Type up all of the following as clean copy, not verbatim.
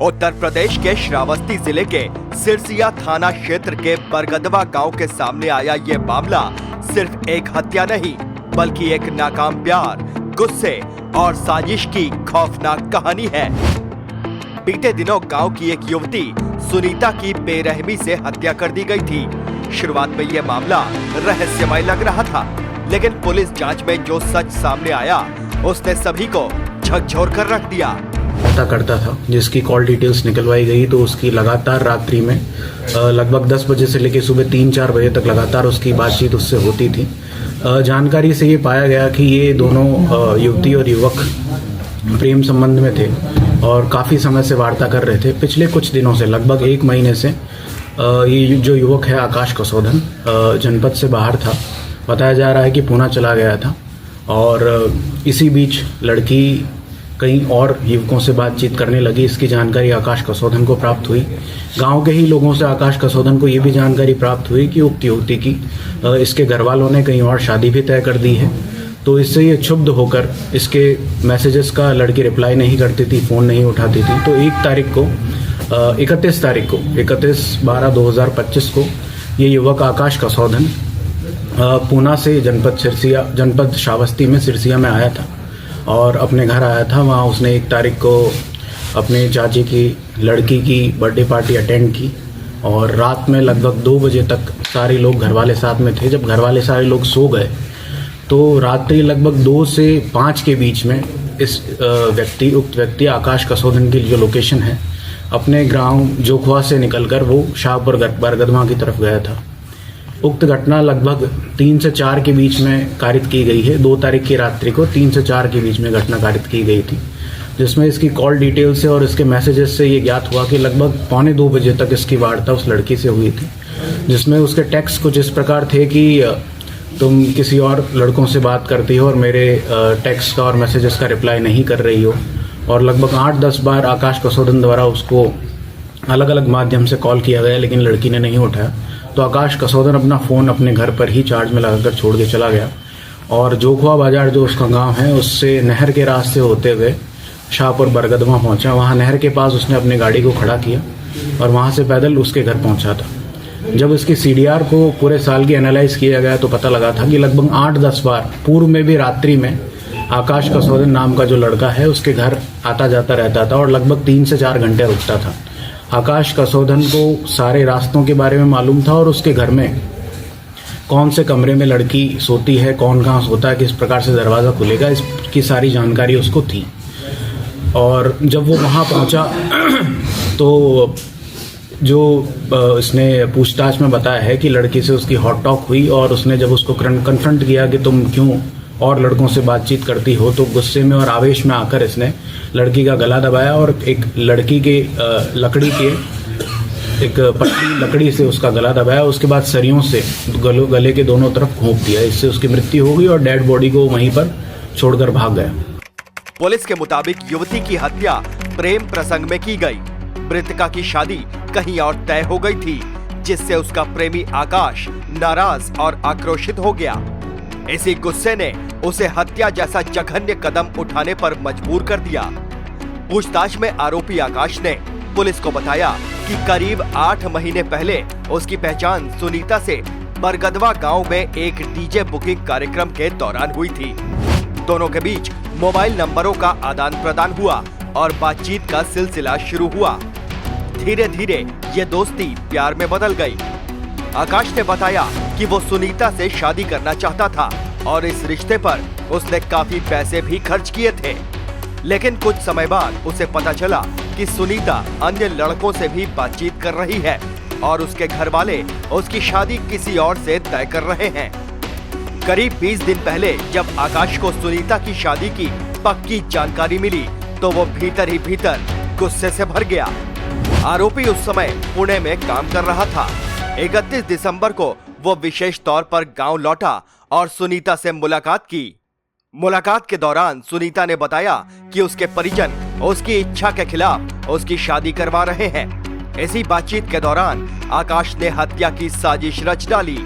उत्तर प्रदेश के श्रावस्ती जिले के सिरसिया थाना क्षेत्र के बरगदवा गांव के सामने आया ये मामला सिर्फ एक हत्या नहीं बल्कि एक नाकाम प्यार, गुस्से और साजिश की खौफनाक कहानी है। बीते दिनों गांव की एक युवती सुनीता की बेरहमी से हत्या कर दी गई थी। शुरुआत में यह मामला रहस्यमय लग रहा था, लेकिन पुलिस जांच में जो सच सामने आया उसने सभी को झकझोर कर रख दिया। पता करता था जिसकी कॉल डिटेल्स निकलवाई गई तो उसकी लगातार रात्रि में लगभग 10 बजे से लेकर सुबह 3-4 बजे तक लगातार उसकी बातचीत उससे होती थी। जानकारी से ये पाया गया कि ये दोनों युवती और युवक प्रेम संबंध में थे और काफ़ी समय से वार्ता कर रहे थे। पिछले कुछ दिनों से लगभग 1 महीने से ये जो युवक है आकाश कसौधन जनपद से बाहर था। बताया जा रहा है कि पूना चला गया था और इसी बीच लड़की कई और युवकों से बातचीत करने लगी। इसकी जानकारी आकाश कसौधन को प्राप्त हुई। गांव के ही लोगों से आकाश कसौधन को ये भी जानकारी प्राप्त हुई कि उक्त युवती की इसके घर वालों ने कहीं और शादी भी तय कर दी है। तो इससे ये क्षुब्ध होकर इसके मैसेजेस का लड़की रिप्लाई नहीं करती थी, फ़ोन नहीं उठाती थी। तो 31/12/2025 को ये युवक आकाश कसौधन पूना से जनपद श्रावस्ती में सिरसिया में आया था और अपने घर आया था। वहाँ उसने 1 तारीख को अपने चाची की लड़की की बर्थडे पार्टी अटेंड की और रात में लगभग 2 बजे तक सारे लोग घरवाले साथ में थे। जब घरवाले सारे लोग सो गए तो रात्रि लगभग 2 से 5 के बीच में उक्त व्यक्ति आकाश कसौधन की जो लोकेशन है अपने गांव जोखवा से निकलकर वो शाहपुर बरगदवा की तरफ गया था। उक्त घटना लगभग 3 से 4 के बीच में कारित की गई है। 2 तारीख की रात्रि को 3 से 4 के बीच में घटना कारित की गई थी, जिसमें इसकी कॉल डिटेल से और इसके मैसेजेस से ये ज्ञात हुआ कि लगभग 1:45 बजे तक इसकी वार्ता उस लड़की से हुई थी, जिसमें उसके टेक्स्ट कुछ इस प्रकार थे कि तुम किसी और लड़कों से बात करती हो और मेरे टेक्स्ट का और मैसेजेस का रिप्लाई नहीं कर रही हो। और लगभग 8-10 बार आकाश कसौधन द्वारा उसको अलग अलग माध्यम से कॉल किया गया, लेकिन लड़की ने नहीं उठाया। तो आकाश कसौधन अपना फ़ोन अपने घर पर ही चार्ज में लगाकर छोड़ के चला गया और जोखवा बाजार जो उसका गांव है उससे नहर के रास्ते होते हुए शाहपुर बरगदवा पहुंचा। वहां नहर के पास उसने अपनी गाड़ी को खड़ा किया और वहां से पैदल उसके घर पहुंचा था। जब उसकी CDR को पूरे साल की एनालाइज किया गया तो पता लगा था कि लगभग 8-10 बार पूर्व में भी रात्रि में आकाश कसौधन नाम का जो लड़का है उसके घर आता जाता रहता था और लगभग 3 से 4 घंटे रुकता था। आकाश कसौधन को सारे रास्तों के बारे में मालूम था और उसके घर में कौन से कमरे में लड़की सोती है, कौन कहाँ सोता है, किस प्रकार से दरवाज़ा खुलेगा, इसकी सारी जानकारी उसको थी। और जब वो वहाँ पहुँचा तो जो इसने पूछताछ में बताया है कि लड़की से उसकी हॉट टॉक हुई और उसने जब उसको कन्फ्रंट किया कि तुम क्यों और लड़कों से बातचीत करती हो, तो गुस्से में और आवेश में आकर इसने लड़की का गला दबाया और एक लड़की के एक पतली लकड़ी से उसका गला दबाया। उसके बाद सरियों से गले के दोनों तरफ घोंप दिया। इससे उसकी मृत्यु हो गई और डेड बॉडी को वहीं पर छोड़कर भाग गया। पुलिस के मुताबिक युवती की हत्या प्रेम प्रसंग में की गई। मृतका की शादी कहीं और तय हो गई थी, जिससे उसका प्रेमी आकाश नाराज और आक्रोशित हो गया। इसी गुस्से ने उसे हत्या जैसा जघन्य कदम उठाने पर मजबूर कर दिया। पूछताछ में आरोपी आकाश ने पुलिस को बताया कि करीब 8 महीने पहले उसकी पहचान सुनीता से बरगदवा गांव में एक डीजे बुकिंग कार्यक्रम के दौरान हुई थी। दोनों के बीच मोबाइल नंबरों का आदान प्रदान हुआ और बातचीत का सिलसिला शुरू हुआ। धीरे धीरे ये दोस्ती प्यार में बदल गई। आकाश ने बताया कि वो सुनीता से शादी करना चाहता था और इस रिश्ते पर उसने काफी पैसे भी खर्च किए थे। लेकिन कुछ समय बाद उसे पता चला कि सुनीता अन्य लड़कों से भी बातचीत कर रही है और उसके घर वाले उसकी शादी किसी और से तय कर रहे हैं। करीब 20 दिन पहले जब आकाश को सुनीता की शादी की पक्की जानकारी मिली तो वो भीतर ही भीतर गुस्से से भर गया। आरोपी उस समय पुणे में काम कर रहा था। 31 दिसंबर को वो विशेष तौर पर गांव लौटा और सुनीता से मुलाकात की। मुलाकात के दौरान सुनीता ने बताया कि उसके परिजन उसकी इच्छा के खिलाफ उसकी शादी करवा रहे हैं। इसी बातचीत के दौरान आकाश ने हत्या की साजिश रच डाली।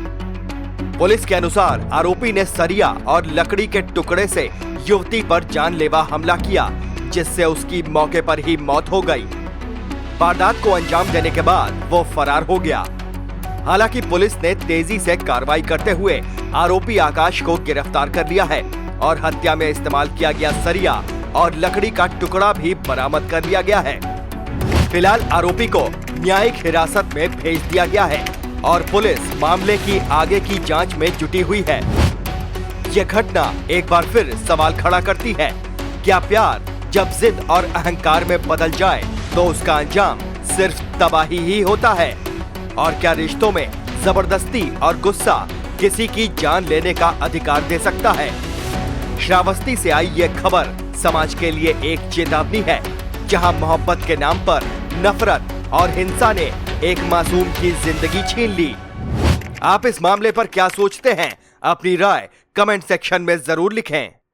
पुलिस के अनुसार आरोपी ने सरिया और लकड़ी के टुकड़े से युवती पर जानलेवा हमला किया, जिससे उसकी मौके पर ही मौत हो गई। वारदात को अंजाम देने के बाद वो फरार हो गया। हालांकि पुलिस ने तेजी से कार्रवाई करते हुए आरोपी आकाश को गिरफ्तार कर लिया है और हत्या में इस्तेमाल किया गया सरिया और लकड़ी का टुकड़ा भी बरामद कर लिया गया है। फिलहाल आरोपी को न्यायिक हिरासत में भेज दिया गया है और पुलिस मामले की आगे की जांच में जुटी हुई है। यह घटना एक बार फिर सवाल खड़ा करती है, क्या प्यार जब जिद और अहंकार में बदल जाए तो उसका अंजाम सिर्फ तबाही ही होता है? और क्या रिश्तों में जबरदस्ती और गुस्सा किसी की जान लेने का अधिकार दे सकता है? श्रावस्ती से आई ये खबर समाज के लिए एक चेतावनी है, जहां मोहब्बत के नाम पर नफरत और हिंसा ने एक मासूम की जिंदगी छीन ली। आप इस मामले पर क्या सोचते हैं? अपनी राय कमेंट सेक्शन में जरूर लिखें।